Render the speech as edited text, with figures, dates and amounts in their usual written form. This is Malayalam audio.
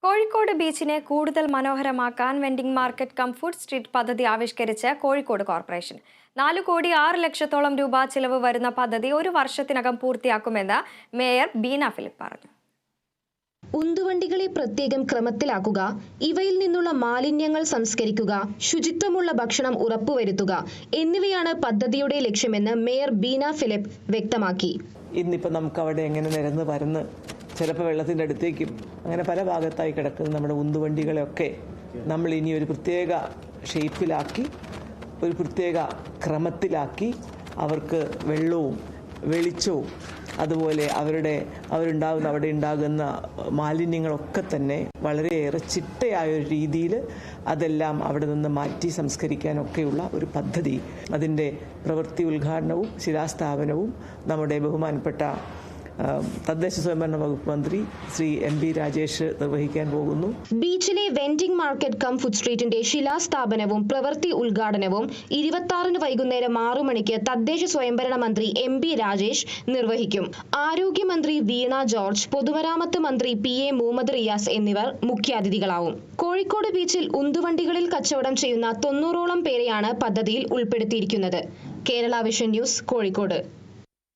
കോഴിക്കോട് ബീച്ചിനെ കൂടുതൽ മനോഹരമാക്കാൻ vending market cum food street പദ്ധതി ആവിഷ്കരിച്ച് കോഴിക്കോട് കോർപ്പറേഷൻ 4,06,00,000 രൂപ ചിലവ് വരുന്ന പദ്ധതി ഒരു വർഷത്തിനകം പൂർത്തിയാക്കുമെന്ന് മേയർ ബീന ഫിലിപ്പ് പറഞ്ഞു. ഉന്തുവണ്ടികളെ പ്രത്യേകം ക്രമത്തിലാക്കുക, ഇവയിൽ നിന്നുള്ള മാലിന്യങ്ങൾ സംസ്കരിക്കുക, ശുചിത്വമുള്ള ഭക്ഷണം ഉറപ്പുവരുത്തുക എന്നിവയാണ് പദ്ധതിയുടെ ലക്ഷ്യമെന്ന് മേയർ ബീന ഫിലിപ്പ് വ്യക്തമാക്കി. ഇന്നിപ്പോൾ നമുക്ക് അവിടെ എങ്ങനെ നിരന്ന് പരന്ന് ചിലപ്പോൾ വെള്ളത്തിൻ്റെ അടുത്തേക്കും അങ്ങനെ പല ഭാഗത്തായി കിടക്കുന്ന നമ്മുടെ ഉന്തുവണ്ടികളെയൊക്കെ നമ്മൾ ഇനി ഒരു പ്രത്യേക ഷേപ്പിലാക്കി, ഒരു പ്രത്യേക ക്രമത്തിലാക്കി അവർക്ക് വെള്ളവും വെളിച്ചവും അതുപോലെ അവിടെ ഉണ്ടാകുന്ന മാലിന്യങ്ങളൊക്കെ തന്നെ വളരെയേറെ ചിട്ടയായ ഒരു രീതിയിൽ അതെല്ലാം അവിടെ നിന്ന് മാറ്റി സംസ്കരിക്കാനൊക്കെയുള്ള ഒരു പദ്ധതി, അതിൻ്റെ പ്രവൃത്തി ഉദ്ഘാടനവും ശിലാസ്ഥാപനവും നമ്മുടെ ബഹുമാനപ്പെട്ട തദ്ദേശ സ്വയംഭരണ വകുപ്പ് മന്ത്രി ശ്രീ എം.പി. രാജേഷ് നിർവഹിക്കാൻ പോകുന്നു. ബീച്ചിലെ വെൻഡിംഗ് മാർക്കറ്റ് കം ഫുഡ് സ്ട്രീറ്റിന്റെ ശിലാസ്ഥാപനവും പ്രവൃത്തി ഉദ്ഘാടനവും 26 വൈകുന്നേരം 6 മണിക്ക് തദ്ദേശ സ്വയംഭരണ മന്ത്രി എം.പി. രാജേഷ് നിർവഹിക്കും. ആരോഗ്യമന്ത്രി വീണ ജോർജ്, പൊതുമരാമത്ത് മന്ത്രി P.A. മുഹമ്മദ് റിയാസ് എന്നിവർ മുഖ്യാതിഥികളാവും. കോഴിക്കോട് ബീച്ചിൽ ഉന്തുവണ്ടികളിൽ കച്ചവടം ചെയ്യുന്ന 90ഓളം പേരെയാണ് പദ്ധതിയിൽ ഉൾപ്പെടുത്തിയിരിക്കുന്നത്. Kerala vision news, Kozhikode.